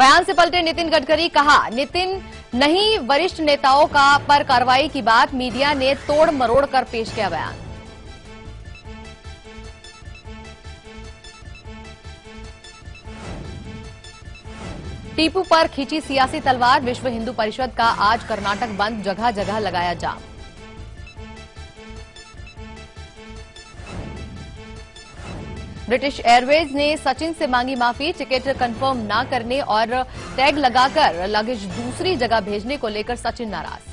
बयान से पलटे नितिन गडकरी, कहा नितिन नहीं वरिष्ठ नेताओं का पर कार्रवाई की बात, मीडिया ने तोड़ मरोड़ कर पेश किया बयान। टीपू पर खींची सियासी तलवार, विश्व हिंदू परिषद का आज कर्नाटक बंद, जगह जगह लगाया जाम। ब्रिटिश एयरवेज ने सचिन से मांगी माफी, टिकट कंफर्म न करने और टैग लगाकर लगेज दूसरी जगह भेजने को लेकर सचिन नाराज।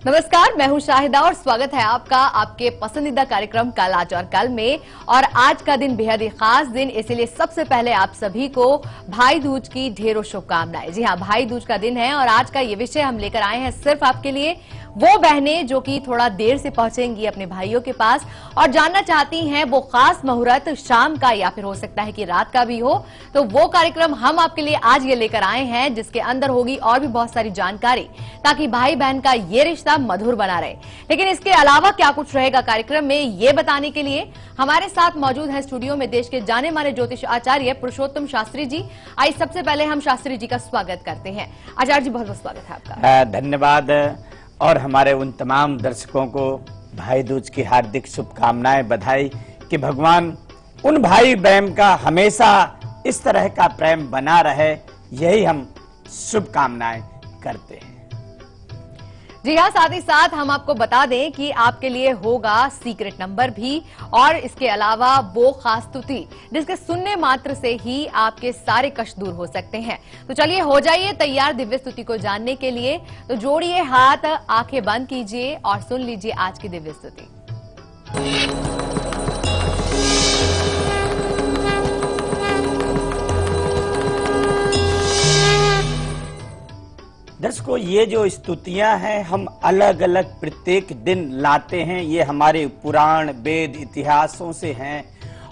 नमस्कार, मैं हूं शाहिदा और स्वागत है आपका आपके पसंदीदा कार्यक्रम कल आज और कल में। और आज का दिन बेहद ही खास दिन, इसीलिए सबसे पहले आप सभी को भाई दूज की ढेरों शुभकामनाएं। जी हां, भाई दूज का दिन है और आज का ये विषय हम लेकर आए हैं सिर्फ आपके लिए। वो बहनें जो कि थोड़ा देर से पहुंचेंगी अपने भाइयों के पास और जानना चाहती हैं वो खास मुहूर्त शाम का या फिर हो सकता है कि रात का भी हो, तो वो कार्यक्रम हम आपके लिए आज ये लेकर आए हैं जिसके अंदर होगी और भी बहुत सारी जानकारी, ताकि भाई बहन का ये रिश्ता मधुर बना रहे। लेकिन इसके अलावा क्या कुछ रहेगा कार्यक्रम में, ये बताने के लिए हमारे साथ मौजूद है स्टूडियो में देश के जाने माने ज्योतिष आचार्य पुरुषोत्तम शास्त्री जी। आइए सबसे पहले हम शास्त्री जी का स्वागत करते हैं। आचार्य जी, बहुत बहुत स्वागत है आपका। धन्यवाद। और हमारे उन तमाम दर्शकों को भाई दूज की हार्दिक शुभकामनाएं, बधाई कि भगवान उन भाई बहन का हमेशा इस तरह का प्रेम बना रहे, यही हम शुभकामनाएं करते हैं। जी हाँ, साथ ही साथ हम आपको बता दें कि आपके लिए होगा सीक्रेट नंबर भी और इसके अलावा वो खास स्तुति जिसके सुनने मात्र से ही आपके सारे कष्ट दूर हो सकते हैं। तो चलिए हो जाइए तैयार दिव्य स्तुति को जानने के लिए। तो जोड़िए हाथ, आंखें बंद कीजिए और सुन लीजिए आज की दिव्य स्तुति। दर्शकों, ये जो स्तुतियां हैं हम अलग अलग प्रत्येक दिन लाते हैं, ये हमारे पुराण वेद इतिहासों से हैं।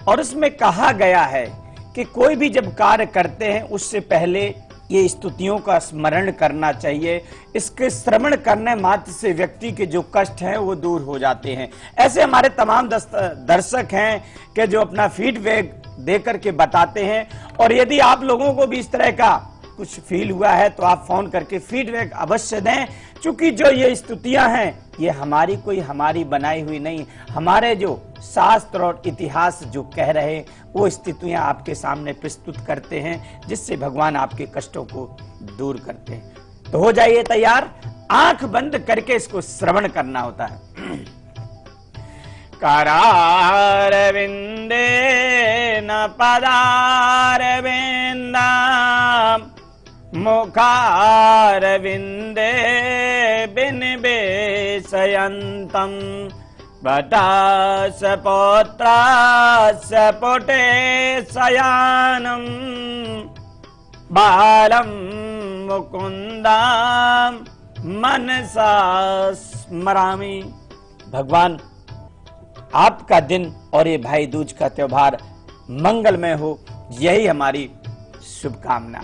और उसमें कहा गया है कि कोई भी जब कार्य करते हैं उससे पहले ये स्तुतियों का स्मरण करना चाहिए। इसके श्रवण करने मात्र से व्यक्ति के जो कष्ट हैं वो दूर हो जाते हैं। ऐसे हमारे तमाम दर्शक हैं कि जो अपना फीडबैक देकर के बताते हैं। और यदि आप लोगों को भी इस तरह का कुछ फील हुआ है तो आप फोन करके फीडबैक अवश्य दें, क्योंकि जो ये स्तुतियां हैं ये हमारी बनाई हुई नहीं, हमारे जो शास्त्र और इतिहास जो कह रहे वो स्तुतियां आपके सामने प्रस्तुत करते हैं, जिससे भगवान आपके कष्टों को दूर करते हैं। तो हो जाइए तैयार, आंख बंद करके इसको श्रवण करना होता है। करारविंदे न पदारविंदम मुखारविंदे बिनिवेशयन्तम् वटासपौत्रास्य पुटे शयानम् बालं मुकुन्दं मनसा स्मरामि। भगवान आपका दिन और ये भाई दूज का त्योहार मंगलमय हो, यही हमारी शुभकामना।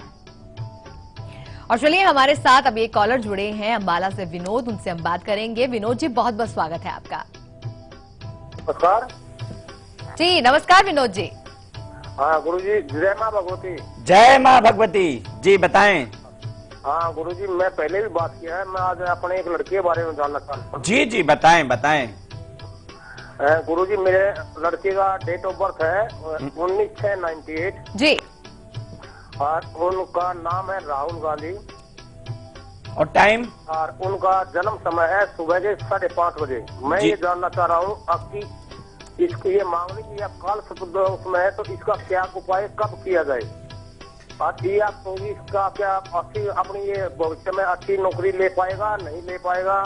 और चलिए हमारे साथ अब एक कॉलर जुड़े हैं अंबाला से, विनोद, उनसे हम बात करेंगे। विनोद जी, बहुत बहुत स्वागत है आपका। नमस्कार जी, नमस्कार विनोद जी। हाँ गुरुजी, जय माँ भगवती। जय माँ भगवती जी, बताएं। हाँ गुरुजी, मैं पहले भी बात किया है, मैं आज अपने एक लड़के के बारे में जानना चाहता हूँ। जी जी, बताएं बताएं। गुरुजी, मेरे लड़के का डेट ऑफ बर्थ है 19/6/98 जी, और उनका नाम है राहुल गांधी और टाइम और उनका जन्म समय है सुबह के 5:30 बजे। मैं ये जानना चाह रहा हूँ आपकी इसकी ये मांगनी की काल उसमें है, तो इसका क्या उपाय कब किया जाए? और ये आप तो इसका क्या अच्छी अपनी ये भविष्य में अच्छी नौकरी ले पाएगा, नहीं ले पाएगा?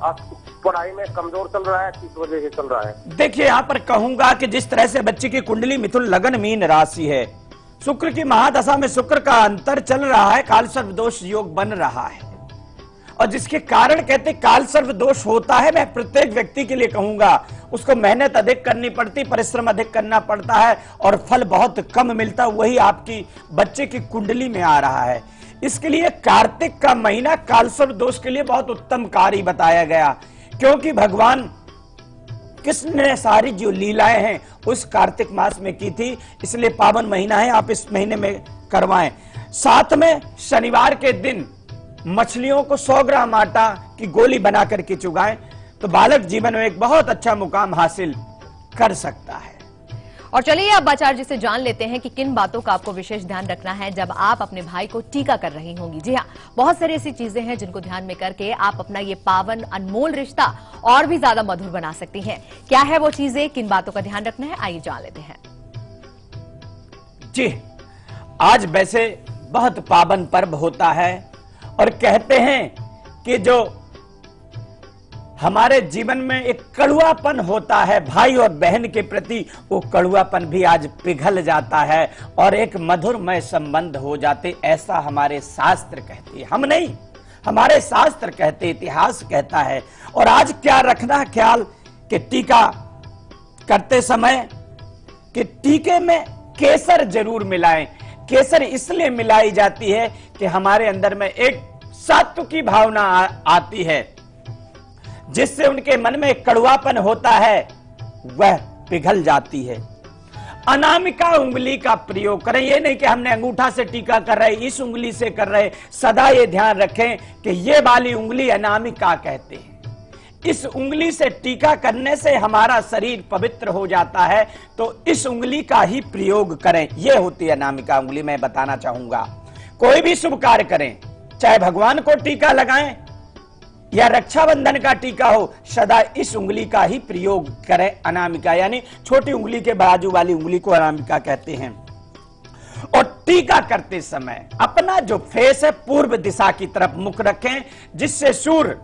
पढ़ाई में कमजोर चल रहा है, किस वजह से चल रहा है? देखिए, यहाँ पर कहूंगा कि जिस तरह से बच्चे की कुंडली मिथुन लगन मीन राशि है, शुक्र की महादशा में शुक्र का अंतर चल रहा है, काल सर्व दोष योग बन रहा है, और जिसके कारण कहते काल सर्व दोष होता है। मैं प्रत्येक व्यक्ति के लिए कहूंगा, उसको मेहनत अधिक करनी पड़ती, परिश्रम अधिक करना पड़ता है और फल बहुत कम मिलता, वही आपकी बच्चे की कुंडली में आ रहा है। इसके लिए कार्तिक का महीना काल सर्व दोष के लिए बहुत उत्तम कार्य बताया गया, क्योंकि भगवान कृष्ण ने सारी जो लीलाएं हैं उस कार्तिक मास में की थी, इसलिए पावन महीना है, आप इस महीने में करवाएं। साथ में शनिवार के दिन मछलियों को 100 ग्राम आटा की गोली बना करके चुगाएं, तो बालक जीवन में एक बहुत अच्छा मुकाम हासिल कर सकता है। और चलिए अब आचार्य जी से जान लेते हैं कि किन बातों का आपको विशेष ध्यान रखना है जब आप अपने भाई को टीका कर रही होंगी। जी हाँ, बहुत सारी ऐसी चीजें हैं जिनको ध्यान में करके आप अपना ये पावन अनमोल रिश्ता और भी ज्यादा मधुर बना सकती हैं। क्या है वो चीजें, किन बातों का ध्यान रखना है, आइए जान लेते हैं। जी, आज वैसे बहुत पावन पर्व होता है और कहते हैं कि जो हमारे जीवन में एक कड़ुआपन होता है भाई और बहन के प्रति, वो कड़ुआपन भी आज पिघल जाता है और एक मधुरमय संबंध हो जाते, ऐसा हमारे शास्त्र कहते हैं। हम नहीं, हमारे शास्त्र कहते, इतिहास कहता है। और आज क्या रखना ख्याल कि टीका करते समय कि टीके में केसर जरूर मिलाएं। केसर इसलिए मिलाई जाती है कि हमारे अंदर में एक सत्व की भावना आती है, जिससे उनके मन में कड़वापन होता है, वह पिघल जाती है। अनामिका उंगली का प्रयोग करें, ये नहीं कि हमने अंगूठा से टीका कर रहे, इस उंगली से कर रहे, सदा ये ध्यान रखें कि ये वाली उंगली अनामिका कहते हैं। इस उंगली से टीका करने से हमारा शरीर पवित्र हो जाता है, तो इस उंगली का ही प्रयोग करें। यह होती है अनामिका उंगली। मैं बताना चाहूंगा, कोई भी शुभ कार्य करें, चाहे भगवान को टीका लगाएं या रक्षाबंधन का टीका हो, सदा इस उंगली का ही प्रयोग करें, अनामिका, यानी छोटी उंगली के बाजू वाली उंगली को अनामिका कहते हैं। और टीका करते समय अपना जो फेस है पूर्व दिशा की तरफ मुख रखें, जिससे सूर्य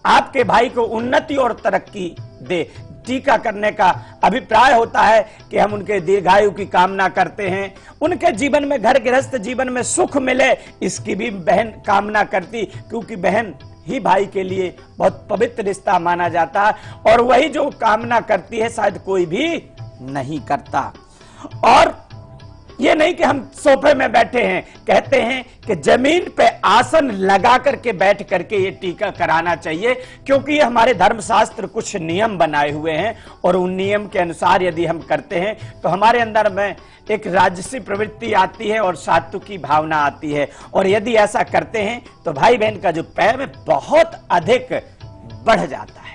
आपके भाई को उन्नति और तरक्की दे। टीका करने का अभिप्राय होता है कि हम उनके दीर्घायु की कामना करते हैं, उनके जीवन में, घर गृहस्थ जीवन में सुख मिले, इसकी भी बहन कामना करती, क्योंकि बहन ही भाई के लिए बहुत पवित्र रिश्ता माना जाता है, और वही जो कामना करती है शायद कोई भी नहीं करता। और ये नहीं कि हम सोफे में बैठे हैं, कहते हैं कि जमीन पे आसन लगा करके बैठ करके ये टीका कराना चाहिए, क्योंकि ये हमारे धर्मशास्त्र कुछ नियम बनाए हुए हैं, और उन नियम के अनुसार यदि हम करते हैं तो हमारे अंदर में एक राजसी प्रवृत्ति आती है और सात्विक की भावना आती है, और यदि ऐसा करते हैं तो भाई बहन का जो प्रेम है बहुत अधिक बढ़ जाता है।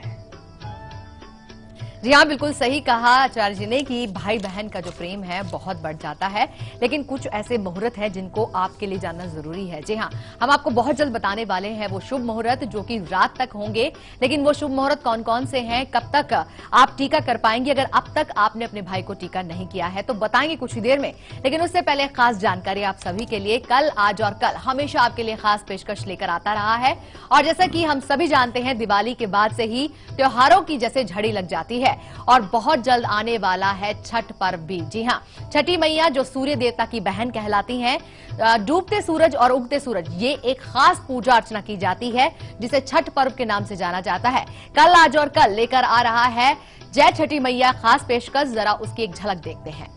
जी हाँ, बिल्कुल सही कहा आचार्य जी ने कि भाई बहन का जो प्रेम है बहुत बढ़ जाता है, लेकिन कुछ ऐसे मुहूर्त हैं जिनको आपके लिए जानना जरूरी है। जी हाँ, हम आपको बहुत जल्द बताने वाले हैं वो शुभ मुहूर्त जो कि रात तक होंगे, लेकिन वो शुभ मुहूर्त कौन कौन से हैं, कब तक आप टीका कर पाएंगे, अगर अब तक आपने अपने भाई को टीका नहीं किया है तो बताएंगे कुछ ही देर में। लेकिन उससे पहले खास जानकारी आप सभी के लिए, कल, आज और कल हमेशा आपके लिए खास पेशकश लेकर आता रहा है, और जैसा कि हम सभी जानते हैं दिवाली के बाद से ही त्योहारों की जैसे झड़ी लग जाती है, और बहुत जल्द आने वाला है छठ पर्व भी। जी हाँ, छठी मैया जो सूर्य देवता की बहन कहलाती हैं, डूबते सूरज और उगते सूरज, ये एक खास पूजा अर्चना की जाती है जिसे छठ पर्व के नाम से जाना जाता है। कल, आज और कल लेकर आ रहा है जय छठी मैया खास पेशकश, जरा उसकी एक झलक देखते हैं।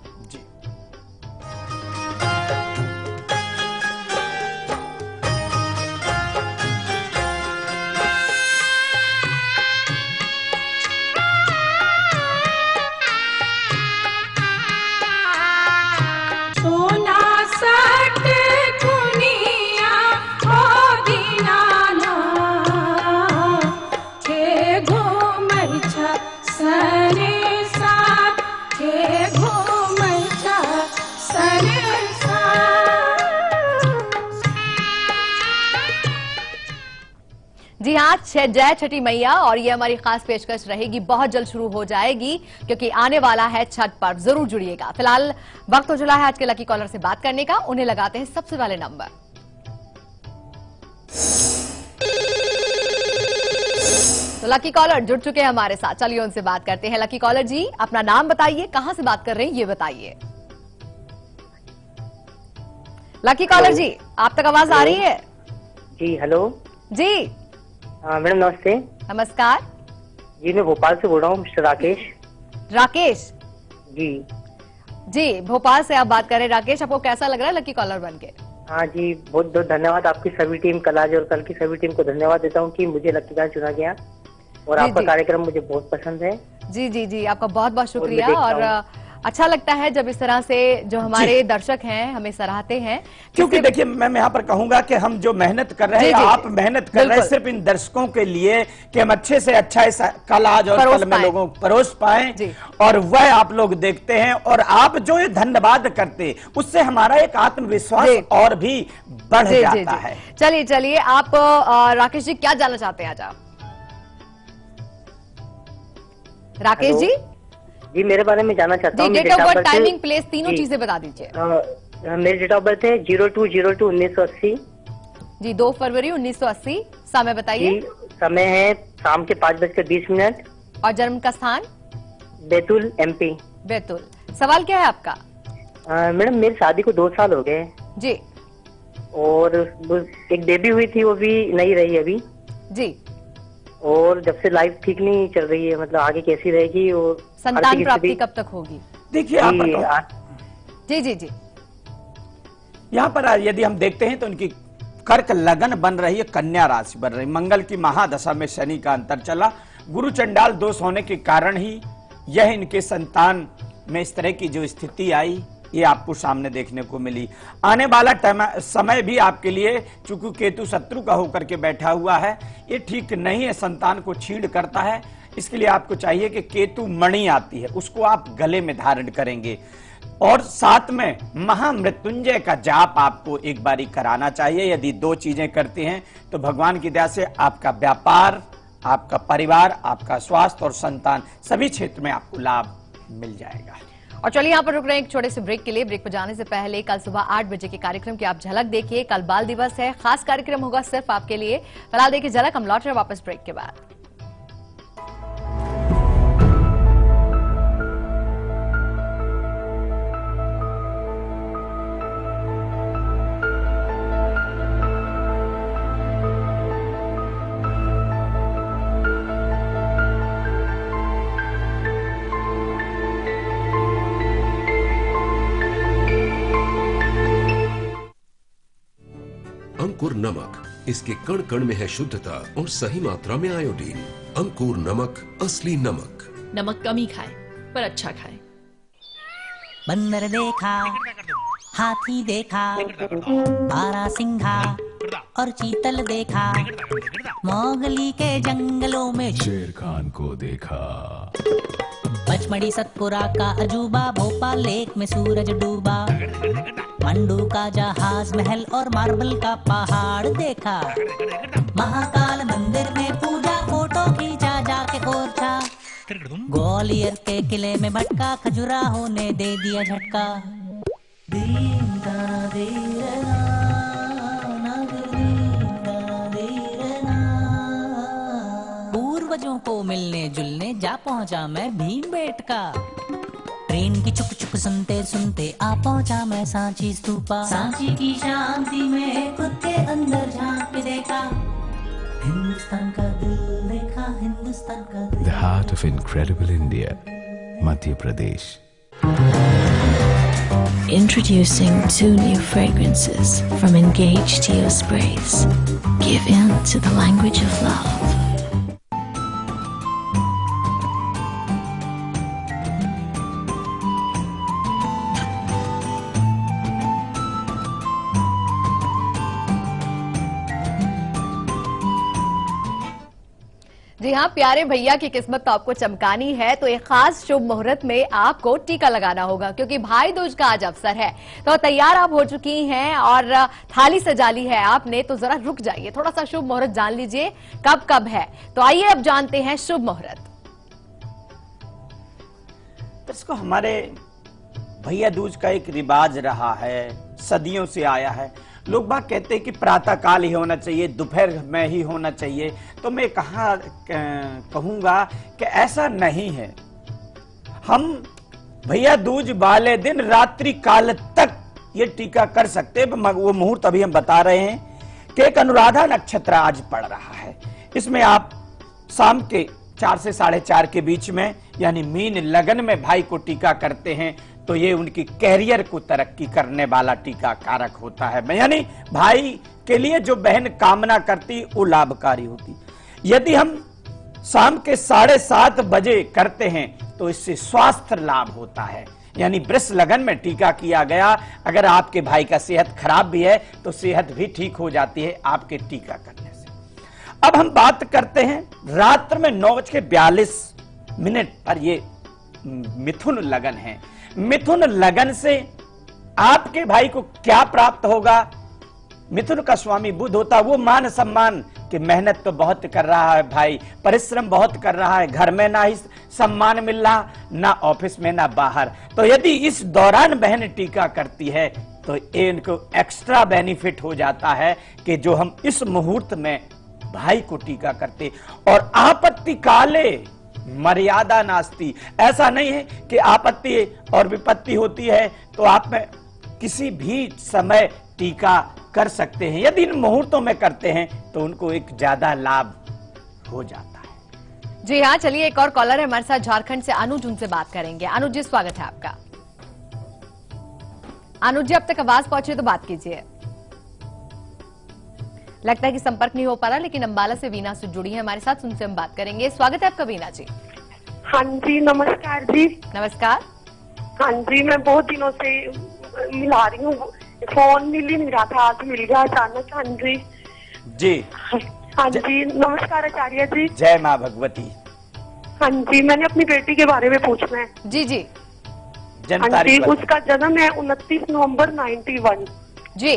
जी हाँ, जय छठी मैया, और ये हमारी खास पेशकश रहेगी, बहुत जल्द शुरू हो जाएगी क्योंकि आने वाला है छठ पर्व। जरूर जुड़िएगा। फिलहाल वक्त हो चला है आज के लकी कॉलर से बात करने का, उन्हें लगाते हैं सबसे पहले नंबर। तो लकी कॉलर जुड़ चुके हैं हमारे साथ, चलिए उनसे बात करते हैं। लकी कॉलर जी, अपना नाम बताइए, कहां से बात कर रहे हैं ये बताइए। लकी कॉलर जी, आप तक आवाज आ रही है? जी हेलो जी मैडम नमस्ते नमस्कार। जी मैं भोपाल से बोल रहा हूँ मिस्टर राकेश। राकेश जी जी, भोपाल से आप बात कर रहे हैं। राकेश, आपको कैसा लग रहा है लकी कॉलर बनके? हाँ जी, बहुत बहुत धन्यवाद आपकी सभी टीम, कल आज और कल की सभी टीम को धन्यवाद देता हूँ कि मुझे लकी गान चुना गया और जी, आपका जी। कार्यक्रम मुझे बहुत पसंद है। जी जी जी, आपका बहुत बहुत शुक्रिया। देखता और अच्छा लगता है जब इस तरह से जो हमारे दर्शक हैं हमें सराहते हैं। क्योंकि देखिए मैं यहाँ पर कहूंगा कि हम जो मेहनत कर रहे हैं, जी, जी, आप जी। मेहनत कर रहे हैं बिल्कुल। सिर्फ इन दर्शकों के लिए कि हम अच्छे से अच्छा इस कल आज और परोस कल में पाएं। लोगों को परोस पाएं, जी। और वह आप लोग देखते हैं और आप जो ये धन्यवाद करते, उससे हमारा एक आत्मविश्वास जी। और भी बढ़ जी जी जाता जी, है। चलिए चलिए, आप राकेश जी क्या जानना चाहते हैं आज आप? राकेश हेलो। जी जी मेरे बारे में जानना चाहता जी, हूँ। Date of birth, timing, place, तीनों जी। चीजें बता दीजिए। मेरी डेट ऑफ बर्थ है 02/02/1980। जी 2 फरवरी 1980। समय बताइए। जी समय है शाम के 5:20। और जन्म का स्थान? बैतूल MP। बैतूल। सवाल क्या है आपका? मैडम मेरी शादी को 2 साल हो गए जी और एक बेबी हुई थी, वो भी नहीं रही अभी। जी, और जब से लाइफ ठीक नहीं चल रही है, मतलब आगे कैसी रहेगी और संतान आर्थिक प्राप्ति स्थिति- कब तक होगी? देखिए आप जी, जी जी जी, यहाँ पर यदि हम देखते हैं तो उनकी कर्क लगन बन रही है, कन्या राशि बन रही, मंगल की महादशा में शनि का अंतर चला, गुरु चंडाल दोष होने के कारण ही यह इनके संतान में इस तरह की जो स्थिति आई, ये आपको सामने देखने को मिली। आने वाला समय भी आपके लिए, चूंकि केतु शत्रु का होकर के बैठा हुआ है, ये ठीक नहीं है, संतान को छीड़ करता है। इसके लिए आपको चाहिए कि केतु मणि आती है, उसको आप गले में धारण करेंगे और साथ में महामृत्युंजय का जाप आपको एक बारी कराना चाहिए। यदि 2 चीजें करते हैं तो भगवान की दया से आपका व्यापार, आपका परिवार, आपका स्वास्थ्य और संतान सभी क्षेत्र में आपको लाभ मिल जाएगा। और चलिए यहाँ पर रुक रहे हैं एक छोटे से ब्रेक के लिए। ब्रेक पर जाने से पहले कल सुबह 8 बजे के कार्यक्रम की आप झलक देखिए। कल बाल दिवस है, खास कार्यक्रम होगा सिर्फ आपके लिए। फिलहाल देखिए झलक, हम लौट रहे हैं वापस ब्रेक के बाद। अंकुर नमक, इसके कण कण में है शुद्धता और सही मात्रा में आयोडीन। अंकुर नमक, असली नमक। नमक कम ही खाएं पर अच्छा खाएं। बंदर देखा, हाथी देखा, बारहसिंघा और चीतल देखा, मोगली के जंगलों में शेर खान को देखा। पचमढ़ी सतपुरा का अजूबा, भोपाल लेक में सूरज डूबा, मंडू का जहाज महल और मार्बल का पहाड़ देखा, महाकाल मंदिर में पूजा, फोटो खींचा जाके ओरछा, ग्वालियर के किले में भटका, खजुराहो ने दे दिया झटका। दीन दा दीरना, नगरीना दीरना। पूर्वजों को मिलने जुलने जा पहुंचा मैं भीमबेटका, ट्रेन की चुक चुक सुनते सुनते आ पहुंचा मैं सांची स्तूपा, सांची की शांति में खुद के अंदर झांक के देखा, हिंदुस्तान का दिल देखा, हिंदुस्तान का दिल। The heart of incredible India, Madhya Pradesh. Introducing 2 new fragrances from Engage Teo Sprays. Give in to the language of love. जी हाँ, प्यारे भैया की किस्मत तो आपको चमकानी है, तो एक खास शुभ मुहूर्त में आपको टीका लगाना होगा, क्योंकि भाई दूज का आज अवसर है। तो तैयार आप हो चुकी हैं और थाली सजा ली है आपने, तो जरा रुक जाइए, थोड़ा सा शुभ मुहूर्त जान लीजिए कब कब है। तो आइए अब जानते हैं शुभ मुहूर्त। इसको हमारे भैया दूज का एक रिवाज रहा है, सदियों से आया है। लोग बात कहते हैं कि प्रातः काल ही होना चाहिए, दोपहर में ही होना चाहिए, तो मैं कहूंगा कि ऐसा नहीं है। हम भैया दूज वाले दिन रात्रि काल तक ये टीका कर सकते हैं। वो मुहूर्त अभी हम बता रहे हैं कि एक अनुराधा नक्षत्र आज पड़ रहा है, इसमें आप शाम के 4 से 4:30 के बीच में यानी मीन लगन में भाई को टीका करते हैं तो ये उनकी कैरियर को तरक्की करने वाला टीका कारक होता है। यानी भाई के लिए जो बहन कामना करती वो लाभकारी होती। यदि हम शाम के 7:30 बजे करते हैं तो इससे स्वास्थ्य लाभ होता है, यानी वृष लगन में टीका किया गया। अगर आपके भाई का सेहत खराब भी है तो सेहत भी ठीक हो जाती है आपके टीका करने से। अब हम बात करते हैं रात्र में 9:42 पर ये मिथुन लगन है। मिथुन लगन से आपके भाई को क्या प्राप्त होगा? मिथुन का स्वामी बुध होता, वो मान सम्मान कि मेहनत तो बहुत कर रहा है भाई, परिश्रम बहुत कर रहा है, घर में ना ही सम्मान मिल रहा, ना ऑफिस में ना बाहर। तो यदि इस दौरान बहन टीका करती है तो इनको एक्स्ट्रा बेनिफिट हो जाता है कि जो हम इस मुहूर्त में भाई को टीका करते। और आपत्ति काले मर्यादा नास्ती, ऐसा नहीं है कि आपत्ति और विपत्ति होती है तो आप में किसी भी समय टीका कर सकते हैं। यदि इन मुहूर्तों में करते हैं तो उनको एक ज्यादा लाभ हो जाता है। जी हाँ, चलिए एक और कॉलर है हमारे साथ झारखंड से, अनुज, उनसे बात करेंगे। अनुज जी, स्वागत है आपका। अनुज जी, अब तक आवाज पहुंचे तो बात कीजिए। लगता है कि संपर्क नहीं हो पा रहा, लेकिन अंबाला से वीना से जुड़ी है हमारे साथ, उनसे हम बात करेंगे। स्वागत है आपका वीना जी। हाँ जी, नमस्कार जी। नमस्कार। हाँ जी, मैं बहुत दिनों से मिला रही हूँ, फोन मिल ही नहीं रहा था, आज मिल गया अचानक। हाँ जी जी। हाँ जी, नमस्कार आचार्य जी। जय माँ भगवती। हाँ जी, मैंने अपनी बेटी के बारे में पूछना है। जी जी। हाँ जी, उसका जन्म है 29 नवंबर 91 जी,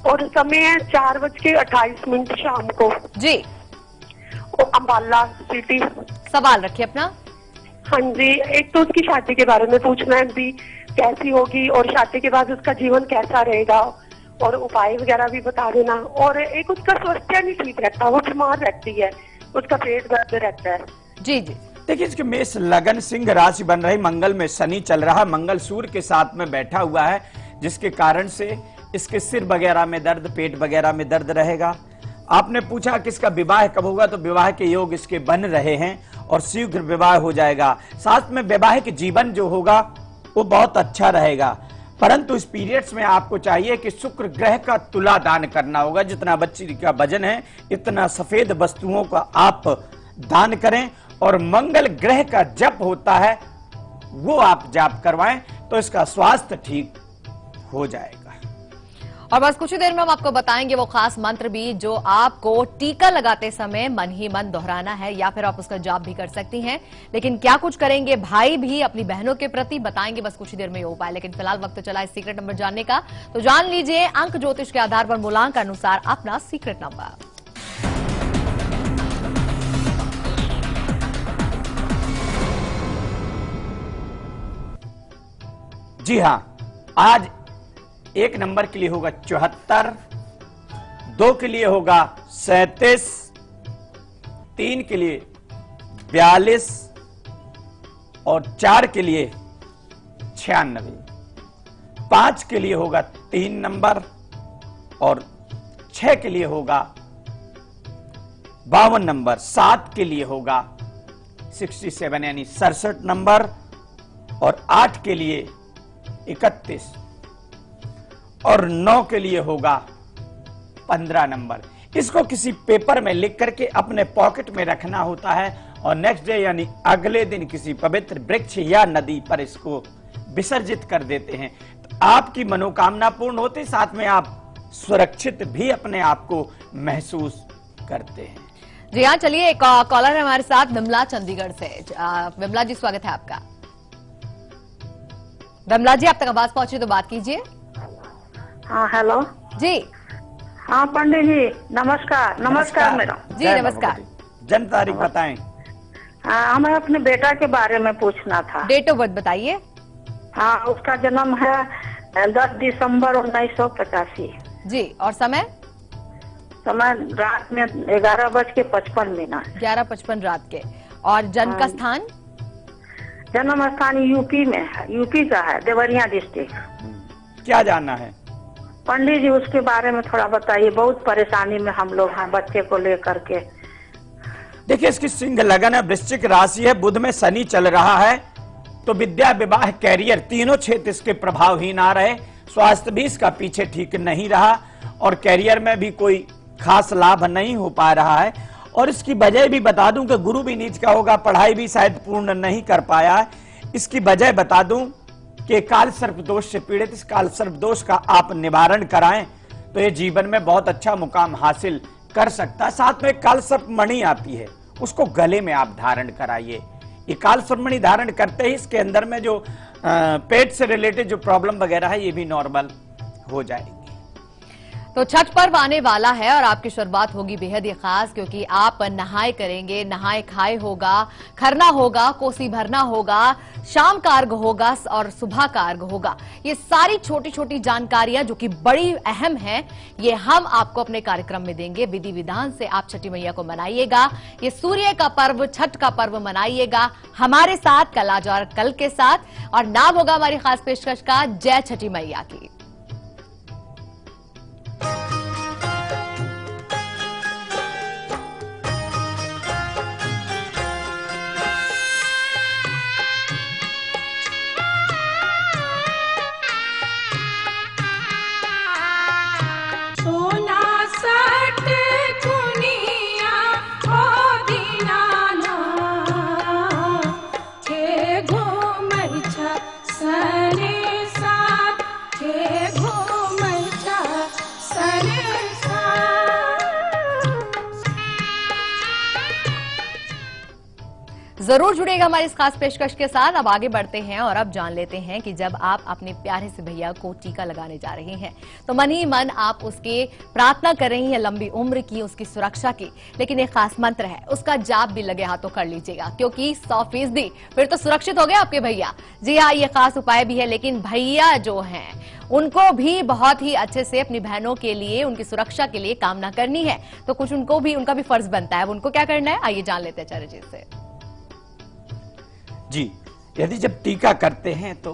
और समय है 4:28 शाम को जी, और अम्बाला सिटी। सवाल रखिए अपना। हाँ जी, एक तो उसकी शादी के बारे में पूछना है भी, कैसी होगी और शादी के बाद उसका जीवन कैसा रहेगा, और उपाय वगैरह भी बता देना। और एक उसका स्वास्थ्य नहीं ठीक रहता, वो बीमार रहती है, उसका पेट दर्द रहता है। जी जी। देखिए, इसके मेष लगन सिंह राशि बन रही, मंगल में शनि चल रहा, मंगल सूर्य के साथ में बैठा हुआ है, जिसके कारण से इसके सिर वगैरह में दर्द, पेट वगैरह में दर्द रहेगा। आपने पूछा कि इसका विवाह कब होगा, तो विवाह के योग इसके बन रहे हैं और शीघ्र विवाह हो जाएगा। साथ में वैवाहिक जीवन जो होगा वो बहुत अच्छा रहेगा, परंतु इस पीरियड्स में आपको चाहिए कि शुक्र ग्रह का तुला दान करना होगा। जितना बच्ची का वजन है इतना सफेद वस्तुओं का आप दान करें, और मंगल ग्रह का जप होता है वो आप जाप करवाएं तो इसका स्वास्थ्य ठीक हो जाएगा। और बस कुछ ही देर में हम आपको बताएंगे वो खास मंत्र भी जो आपको टीका लगाते समय मन ही मन दोहराना है, या फिर आप उसका जाप भी कर सकती हैं। लेकिन क्या कुछ करेंगे भाई भी अपनी बहनों के प्रति, बताएंगे बस कुछ ही देर में हो पाए। लेकिन फिलहाल वक्त चला है सीक्रेट नंबर जानने का, तो जान लीजिए अंक ज्योतिष के आधार पर मूलांक अनुसार अपना सीक्रेट नंबर। जी हाँ, आज 1 नंबर के लिए होगा 74, 2 के लिए होगा 37, 3 के लिए 42 और 4 के लिए 96, 5 के लिए होगा 3 नंबर और 6 के लिए होगा 52 नंबर, 7 के लिए होगा 67 यानी 67 नंबर और 8 के लिए 31 और 9 के लिए होगा 15 नंबर। इसको किसी पेपर में लिख करके अपने पॉकेट में रखना होता है और नेक्स्ट डे यानी अगले दिन किसी पवित्र वृक्ष या नदी पर इसको विसर्जित कर देते हैं, तो आपकी मनोकामना पूर्ण होती, साथ में आप सुरक्षित भी अपने आप को महसूस करते हैं। जी हाँ, चलिए एक कॉलर है हमारे साथ, विमला चंडीगढ़ से। विमला जी, स्वागत है आपका। विमला जी, आप तक आवाज पहुंची तो बात कीजिए। हाँ, हेलो जी। हाँ पंडित जी, नमस्कार। नमस्कार मैडम जी, नमस्कार। जन्म तारीख बताएं। हमें अपने बेटा के बारे में पूछना था। डेट ऑफ बर्थ बताइए। हाँ, उसका जन्म है 10 दिसंबर 1985। जी, और समय? समय रात में 11:55। 11:55 रात के। और जन्म का स्थान? जन्म स्थान यूपी में है, यूपी का है, देवरिया डिस्ट्रिक्ट। क्या जानना है? पंडित जी उसके बारे में थोड़ा बताइए, बहुत परेशानी में हम लोग हैं बच्चे को लेकर के। देखिए, इसकी सिंह लगन है, वृश्चिक राशि है, बुध में शनि चल रहा है, तो विद्या, विवाह, कैरियर तीनों क्षेत्र इसके प्रभावहीन आ रहे। स्वास्थ्य भी इसका पीछे ठीक नहीं रहा और कैरियर में भी कोई खास लाभ नहीं हो पा रहा है। और इसकी वजह भी बता दूं कि गुरु भी नीच का होगा, पढ़ाई भी शायद पूर्ण नहीं कर पाया है। इसकी वजह बता दूं कि काल सर्प दोष से पीड़ित, इस काल सर्प दोष का आप निवारण कराएं तो ये जीवन में बहुत अच्छा मुकाम हासिल कर सकता है। साथ में काल सर्प मणि आती है, उसको गले में आप धारण कराइए। ये काल सर्प मणि धारण करते ही इसके अंदर में जो पेट से रिलेटेड जो प्रॉब्लम वगैरह है ये भी नॉर्मल हो जाएगी। तो छठ पर्व आने वाला है और आपकी शुरुआत होगी बेहद ही खास, क्योंकि आप नहाए करेंगे, नहाए खाए होगा, खरना होगा, कोसी भरना होगा, शाम का अर्घ होगा और सुबह का अर्घ होगा। ये सारी छोटी छोटी जानकारियां जो कि बड़ी अहम हैं, ये हम आपको अपने कार्यक्रम में देंगे। विधि विधान से आप छठी मैया को मनाइएगा, ये सूर्य का पर्व, छठ का पर्व मनाइएगा हमारे साथ, कल आज और कल के साथ। और नाम होगा हमारी खास पेशकश का, जय छठी मैया की। जरूर जुड़ेगा हमारी इस खास पेशकश के साथ। अब आगे बढ़ते हैं और अब जान लेते हैं कि जब आप अपने प्यारे से भैया को टीका लगाने जा रहे हैं तो मन ही मन आप उसके प्रार्थना कर रही हैं लंबी उम्र की, उसकी सुरक्षा की। लेकिन एक खास मंत्र है, उसका जाप भी लगे हाथों कर लीजिएगा, क्योंकि 100% फिर तो सुरक्षित हो गए आपके भैया। जी हाँ, ये खास उपाय भी है, लेकिन भैया जो हैं उनको भी बहुत ही अच्छे से अपनी बहनों के लिए, उनकी सुरक्षा के लिए कामना करनी है। तो कुछ उनका भी फर्ज बनता है। उनको क्या करना है, आइए जान लेते हैं आचार्य जी से। जी, यदि जब टीका करते हैं तो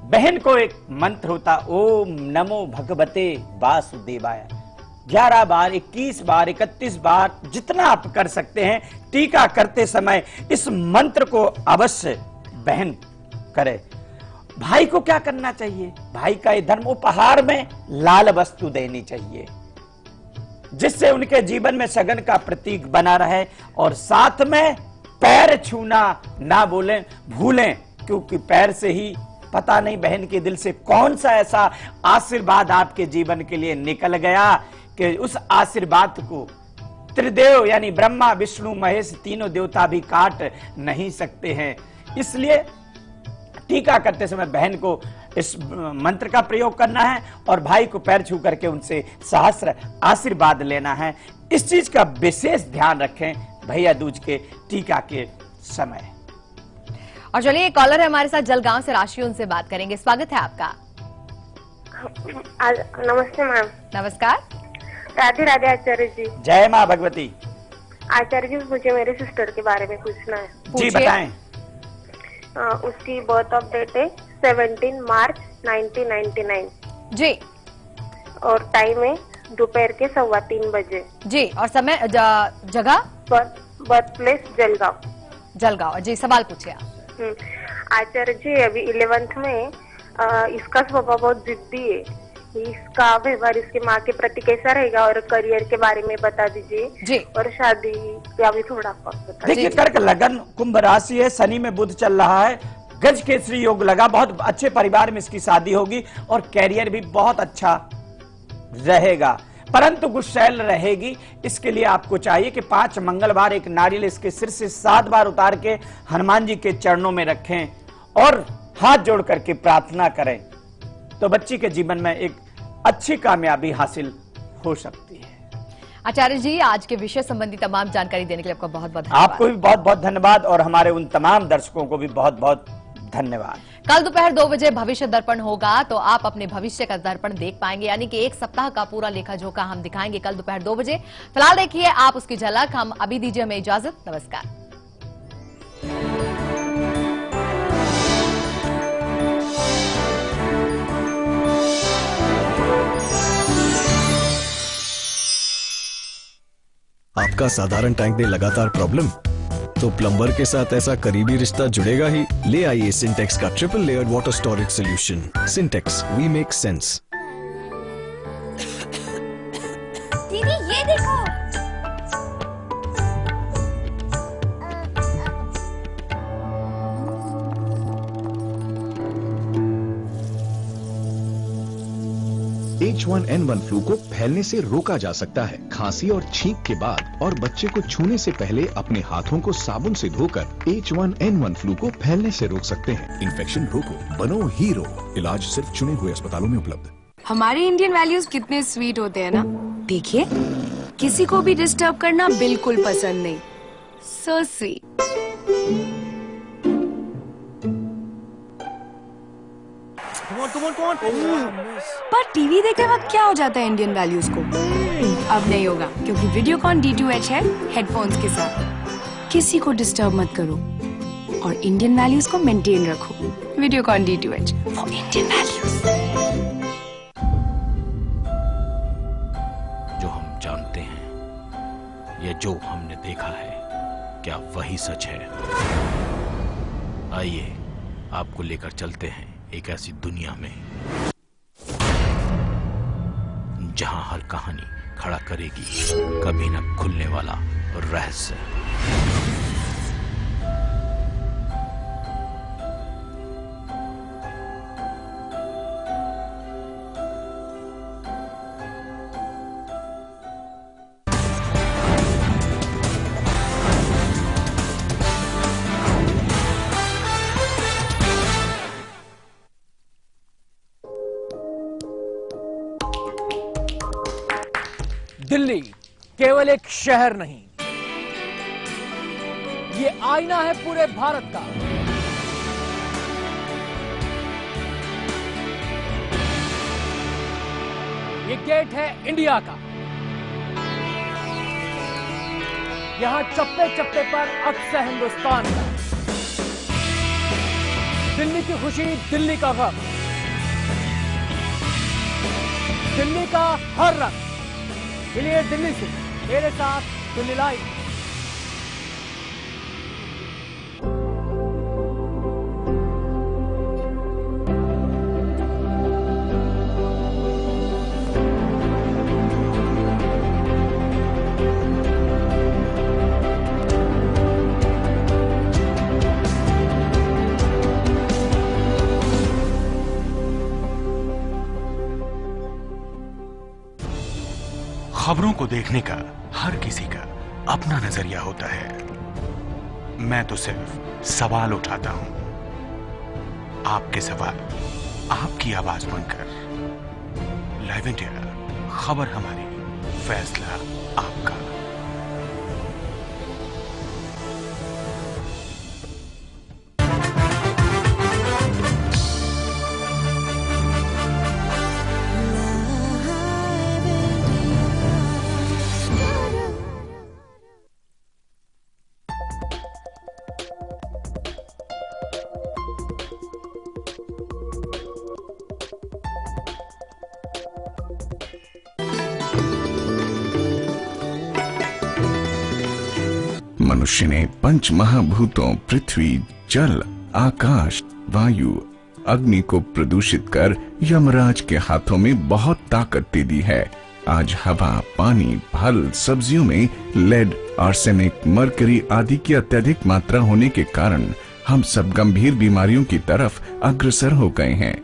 बहन को एक मंत्र होता, ओम नमो भगवते वासुदेवाय। 11 बार, 21 बार, 31 बार, जितना आप कर सकते हैं टीका करते समय इस मंत्र को अवश्य बहन करे। भाई को क्या करना चाहिए? भाई का ये धर्म, उपहार में लाल वस्तु देनी चाहिए, जिससे उनके जीवन में सगन का प्रतीक बना रहे। और साथ में पैर छूना ना भूलें, क्योंकि पैर से ही पता नहीं बहन के दिल से कौन सा ऐसा आशीर्वाद आपके जीवन के लिए निकल गया कि उस आशीर्वाद को त्रिदेव यानी ब्रह्मा, विष्णु, महेश तीनों देवता भी काट नहीं सकते हैं। इसलिए टीका करते समय बहन को इस मंत्र का प्रयोग करना है और भाई को पैर छू करके उनसे सहस्र आशीर्वाद लेना है। इस चीज का विशेष ध्यान रखें भैया दूज के टीका के समय। और चलिए, कॉलर है हमारे साथ जलगांव से, राशि, उनसे बात करेंगे। स्वागत है आपका। नमस्ते मैम। नमस्कार। राधे राधे आचार्य जी। जय माँ भगवती। आचार्य जी, मुझे मेरे सिस्टर के बारे में पूछना है। जी बताएं। उसकी बर्थ ऑफ डेट है 17 मार्च 1999 जी, और टाइम है दोपहर के 3:15 बजे जी, और समय, जगह? Birth place Jalgaon. जलगांव जी। सवाल पूछिए आप। आचार्य जी, अभी 11th में इसका स्वभाव बहुत जिद्दी है। इसका व्यवहार इसके माँ के प्रति कैसा रहेगा, और करियर के बारे में बता दीजिए जी। और शादी का भी थोड़ा बता। देखिए, कर्क लगन, कुंभ राशि है, शनि में बुध चल रहा है, गज केसरी योग लगा, बहुत अच्छे परिवार में इसकी शादी होगी और कैरियर भी बहुत अच्छा रहेगा, परंतु गुस्सैल रहेगी। इसके लिए आपको चाहिए कि 5 मंगलवार एक नारियल इसके सिर से 7 बार उतार के हनुमान जी के चरणों में रखें और हाथ जोड़ करके प्रार्थना करें, तो बच्ची के जीवन में एक अच्छी कामयाबी हासिल हो सकती है। आचार्य जी, आज के विषय संबंधी तमाम जानकारी देने के लिए आपका बहुत बहुत धन्यवाद। आपको भी बहुत बहुत धन्यवाद और हमारे उन तमाम दर्शकों को भी बहुत बहुत धन्यवाद। कल दोपहर 2 बजे भविष्य दर्पण होगा, तो आप अपने भविष्य का दर्पण देख पाएंगे, यानी कि एक सप्ताह का पूरा लेखा जोखा हम दिखाएंगे कल दोपहर 2 बजे। फिलहाल देखिए आप उसकी झलक। हम अभी दीजिए हमें इजाजत। नमस्कार। आपका साधारण टैंक में लगातार प्रॉब्लम, तो प्लम्बर के साथ ऐसा करीबी रिश्ता जुड़ेगा ही। ले आइए सिंटेक्स का triple layered water storage solution. Sintex, we make sense. दीदी ये देखो। H1N1 फ्लू को फैलने से रोका जा सकता है खांसी और छींक के बाद, और बच्चे को छूने से पहले अपने हाथों को साबुन से धोकर H1N1 फ्लू को फैलने से रोक सकते हैं। इन्फेक्शन रोको, बनो हीरो। इलाज सिर्फ चुने हुए अस्पतालों में उपलब्ध। हमारे इंडियन वैल्यूज कितने स्वीट होते हैं ना। देखिए, किसी को भी डिस्टर्ब करना बिल्कुल पसंद नहीं। So sweet. पर टीवी देखते वक्त क्या हो जाता है इंडियन वैल्यूज को? अब नहीं होगा, क्योंकि वीडियोकॉन D2H है हेडफोन्स के साथ। किसी को डिस्टर्ब मत करो और इंडियन वैल्यूज को मेंटेन रखो। Videocon D2H for Indian values. जो हम जानते हैं या जो हमने देखा है, क्या वही सच है? आइए आपको लेकर चलते हैं एक ऐसी दुनिया में जहां हर कहानी खड़ा करेगी कभी न खुलने वाला रहस्य। दिल्ली केवल एक शहर नहीं, ये आईना है पूरे भारत का। ये गेट है इंडिया का। यहां चप्पे चप्पे पर अक्स है हिंदुस्तान का। दिल्ली की खुशी, दिल्ली का गम, दिल्ली का हर रंग। चलिए दिल्ली से मेरे साथ दिल्ली लाइव। खबरों को देखने का हर किसी का अपना नजरिया होता है। मैं तो सिर्फ सवाल उठाता हूं। आपके सवाल आपकी आवाज बनकर। लाइव इंडिया, खबर हमारी, फैसला आपका। मनुष्य ने पंच महाभूतों पृथ्वी, जल, आकाश, वायु, अग्नि को प्रदूषित कर यमराज के हाथों में बहुत ताकत दे दी है। आज हवा, पानी, फल, सब्जियों में लेड, आर्सेनिक, मरकरी आदि की अत्यधिक मात्रा होने के कारण हम सब गंभीर बीमारियों की तरफ अग्रसर हो गए हैं।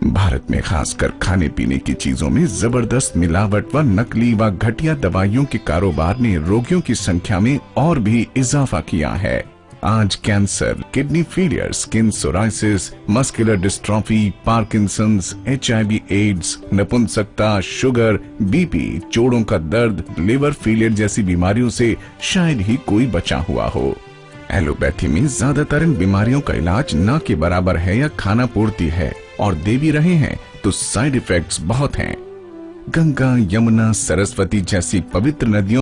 भारत में खासकर खाने पीने की चीजों में जबरदस्त मिलावट व नकली व घटिया दवाइयों के कारोबार ने रोगियों की संख्या में और भी इजाफा किया है। आज cancer, kidney failure, skin psoriasis, muscular dystrophy, Parkinson's, HIV, AIDS, नपुंसकता, शुगर, बीपी, जोड़ों का दर्द, लिवर फेलियर जैसी बीमारियों से शायद ही कोई बचा हुआ हो। एलोपैथी में ज्यादातर इन बीमारियों का इलाज ना के बराबर है या खाना पूर्ति है, और दे भी रहे हैं तो साइड इफेक्ट्स बहुत हैं। गंगा, यमुना, सरस्वती जैसी पवित्र नदियों